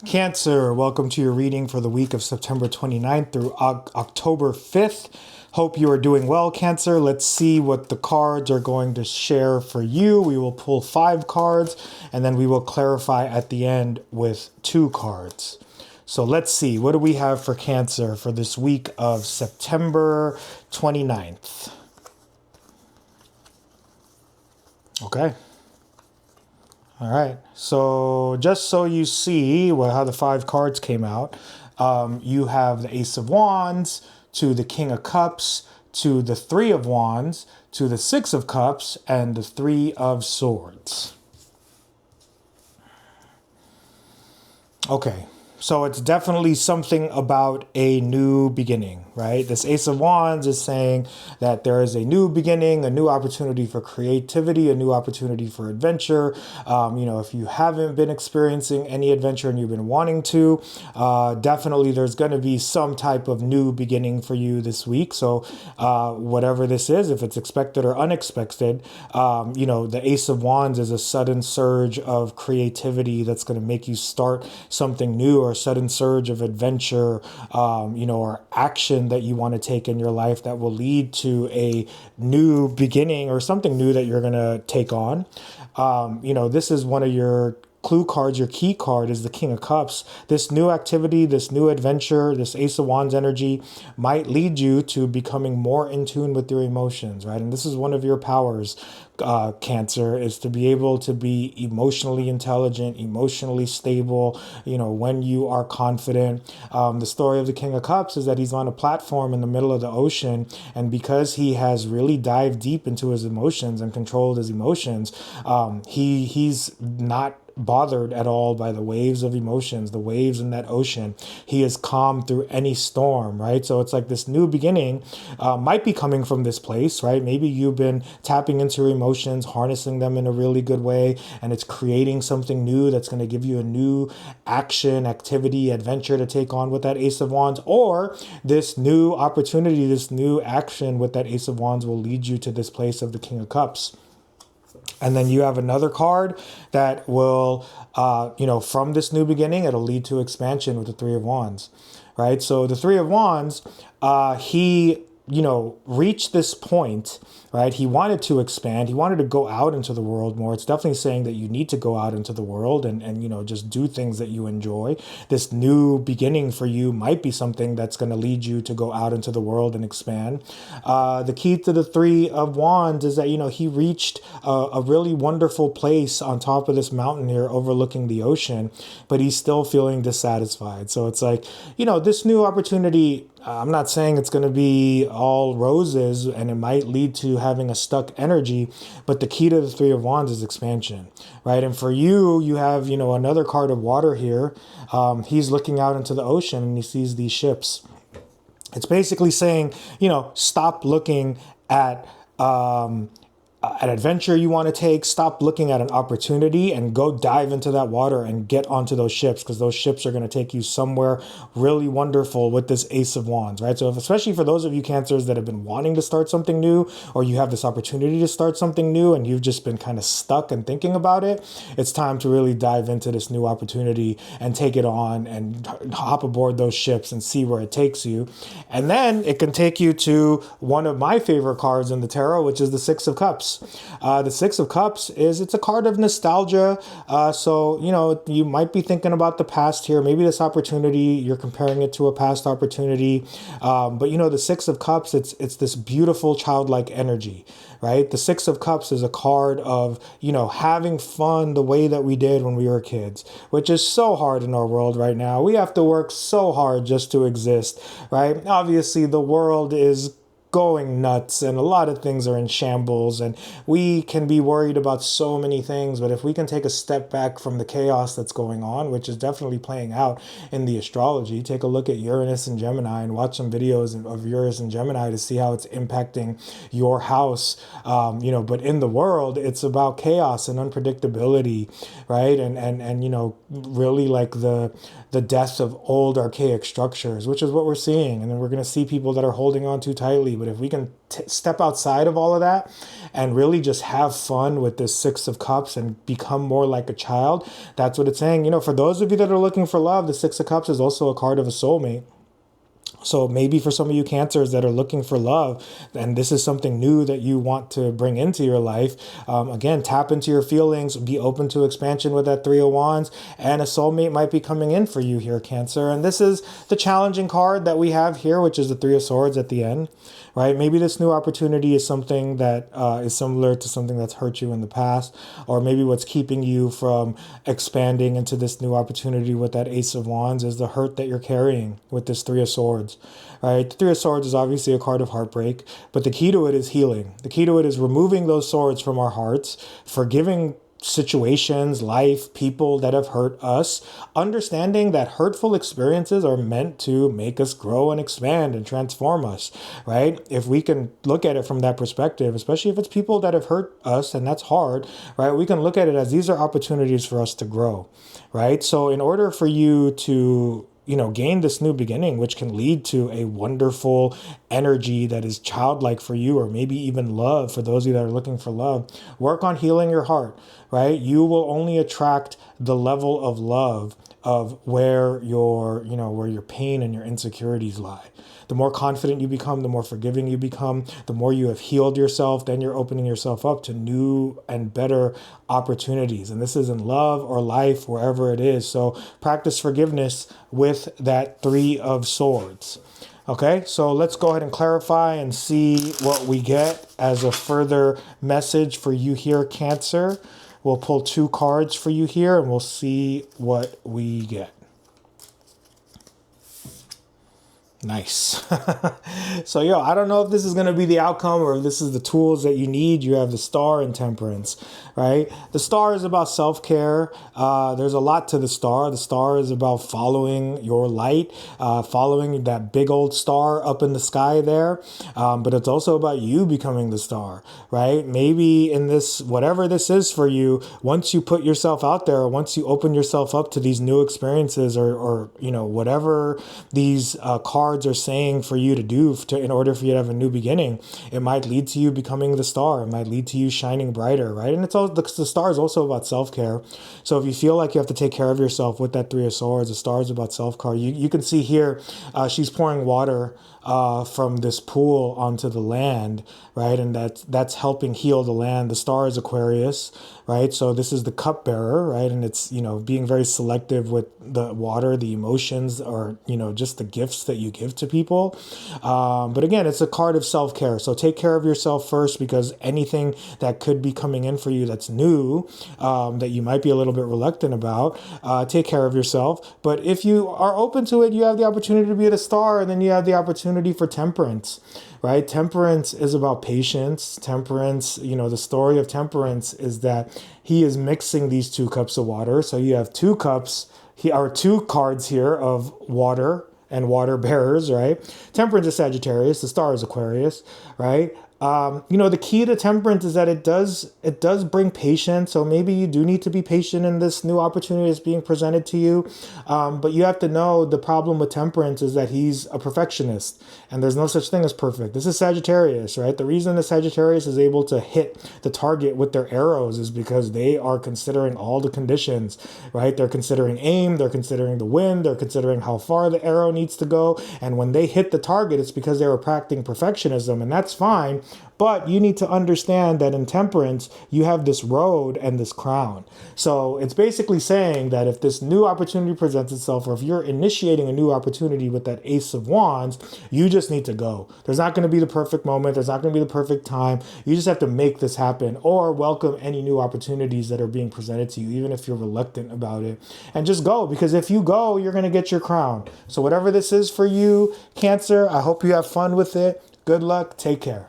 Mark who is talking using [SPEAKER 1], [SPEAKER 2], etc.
[SPEAKER 1] Cancer, welcome to your reading for the week of September 29th through October 5th. Hope you are doing well, Cancer. Let's see what the cards are going to share for you. We will pull 5 cards and then we will clarify at the end with 2 cards. So let's see, what do we have for Cancer for this week of September 29th? Okay. All right, so just so you see how the 5 cards came out, you have the Ace of Wands to the King of Cups to the 3 of Wands to the 6 of Cups and the 3 of Swords. Okay. So it's definitely something about a new beginning, right? This Ace of Wands is saying that there is a new beginning, a new opportunity for creativity, a new opportunity for adventure. If you haven't been experiencing any adventure and you've been wanting to, definitely there's going to be some type of new beginning for you this week. So whatever this is, if it's expected or unexpected, the Ace of Wands is a sudden surge of creativity that's going to make you start something new, or a sudden surge of adventure, or action that you want to take in your life that will lead to a new beginning or something new that you're going to take on. This is one of your clue cards. Your key card is the King of Cups. This new activity, this new adventure, this Ace of Wands energy might lead you to becoming more in tune with your emotions, right? And this is one of your powers, Cancer, is to be able to be emotionally intelligent, emotionally stable, when you are confident. The story of the King of Cups is that he's on a platform in the middle of the ocean, and because he has really dived deep into his emotions and controlled his emotions, he's not bothered at all by the waves of emotions, the waves in that ocean. He is calm through any storm, right? So it's like this new beginning might be coming from this place, right? Maybe you've been tapping into your emotions, harnessing them in a really good way, and it's creating something new that's going to give you a new action, activity, adventure to take on with that Ace of Wands. Or this new opportunity, this new action with that Ace of Wands will lead you to this place of the King of Cups. And then you have another card that will, from this new beginning, it'll lead to expansion with the 3 of Wands, right? So the 3 of Wands, he reached this point, right? He wanted to expand. He wanted to go out into the world more. It's definitely saying that you need to go out into the world and just do things that you enjoy. This new beginning for you might be something that's going to lead you to go out into the world and expand. The key to the 3 of Wands is that, he reached a really wonderful place on top of this mountain here overlooking the ocean, but he's still feeling dissatisfied. So it's like, this new opportunity, I'm not saying it's going to be all roses and it might lead to having a stuck energy, but the key to the 3 of Wands is expansion, right? And for you, you have, another card of water here. He's looking out into the ocean and he sees these ships. It's basically saying, stop looking at an adventure you want to take. Stop looking at an opportunity and go dive into that water and get onto those ships, because those ships are going to take you somewhere really wonderful with this Ace of Wands, right? So especially for those of you Cancers that have been wanting to start something new, or you have this opportunity to start something new and you've just been kind of stuck and thinking about it, it's time to really dive into this new opportunity and take it on and hop aboard those ships and see where it takes you. And then it can take you to one of my favorite cards in the tarot, which is the 6 of Cups. The 6 of Cups it's a card of nostalgia. So, you might be thinking about the past here. Maybe this opportunity, you're comparing it to a past opportunity. But the 6 of Cups, it's this beautiful childlike energy, right? The 6 of Cups is a card of, having fun the way that we did when we were kids, which is so hard in our world right now. We have to work so hard just to exist, right? Obviously, the world is going nuts and a lot of things are in shambles and we can be worried about so many things. But if we can take a step back from the chaos that's going on, which is definitely playing out in the astrology, take a look at Uranus and Gemini and watch some videos of Uranus and Gemini to see how it's impacting your house. But in the world, it's about chaos and unpredictability, right? And really like the death of old archaic structures, which is what we're seeing. And then we're going to see people that are holding on too tightly. But But if we can step outside of all of that and really just have fun with this Six of Cups and become more like a child, that's what it's saying. You know, for those of you that are looking for love, the Six of Cups is also a card of a soulmate. So maybe for some of you Cancers that are looking for love, and this is something new that you want to bring into your life, again, tap into your feelings, be open to expansion with that Three of Wands, and a soulmate might be coming in for you here, Cancer. And this is the challenging card that we have here, which is the Three of Swords at the end, right? Maybe this new opportunity is something that is similar to something that's hurt you in the past, or maybe what's keeping you from expanding into this new opportunity with that Ace of Wands is the hurt that you're carrying with this Three of Swords. Right? The Three of Swords is obviously a card of heartbreak, but the key to it is healing. The key to it is removing those swords from our hearts, forgiving situations, life, people that have hurt us, understanding that hurtful experiences are meant to make us grow and expand and transform us, right? If we can look at it from that perspective, especially if it's people that have hurt us, and that's hard, right? We can look at it as these are opportunities for us to grow, right? So in order for you to gain this new beginning, which can lead to a wonderful energy that is childlike for you, or maybe even love for those of you that are looking for love. Work on healing your heart, right? You will only attract the level of love of where where your pain and your insecurities lie. The more confident you become, the more forgiving you become, the more you have healed yourself, then you're opening yourself up to new and better opportunities. And this is in love or life, wherever it is. So practice forgiveness with that Three of Swords. Okay, so let's go ahead and clarify and see what we get as a further message for you here, Cancer. We'll pull 2 cards for you here and we'll see what we get. Nice. So, I don't know if this is going to be the outcome or if this is the tools that you need. You have the Star and Temperance, right? The Star is about self-care. There's a lot to the Star. The Star is about following your light, following that big old star up in the sky there. But it's also about you becoming the star, right? Maybe in this, whatever this is for you, once you put yourself out there, once you open yourself up to these new experiences or whatever these cards are saying for you to do in order for you to have a new beginning, it might lead to you becoming the star. It might lead to you shining brighter, right? And it's all the Star is also about self-care. So if you feel like you have to take care of yourself with that Three of Swords, the Star is about self-care. You can see here, she's pouring water from this pool onto the land, right? And that's helping heal the land. The Star is Aquarius, right? So this is the cupbearer, right? And it's, being very selective with the water, the emotions, or, just the gifts that you give to people. But again, it's a card of self-care. So take care of yourself first, because anything that could be coming in for you that's new, that you might be a little bit reluctant about, take care of yourself. But if you are open to it, you have the opportunity to be the Star, and then you have the opportunity for Temperance, right? Temperance is about patience. Temperance, the story of Temperance is that he is mixing these 2 cups of water. So you have 2 cups, or 2 cards here of water and water bearers, right? Temperance is Sagittarius, the Star is Aquarius, right? The key to Temperance is that it does bring patience. So maybe you do need to be patient in this new opportunity that's being presented to you. But you have to know the problem with Temperance is that he's a perfectionist, and there's no such thing as perfect. This is Sagittarius, right? The reason the Sagittarius is able to hit the target with their arrows is because they are considering all the conditions, right? They're considering aim, they're considering the wind, they're considering how far the arrow needs to go. And when they hit the target, it's because they were practicing perfectionism, and that's fine. But you need to understand that in Temperance, you have this road and this crown. So it's basically saying that if this new opportunity presents itself, or if you're initiating a new opportunity with that Ace of Wands, you just need to go. There's not going to be the perfect moment. There's not going to be the perfect time. You just have to make this happen, or welcome any new opportunities that are being presented to you, even if you're reluctant about it. And just go, because if you go, you're going to get your crown. So whatever this is for you, Cancer, I hope you have fun with it. Good luck. Take care.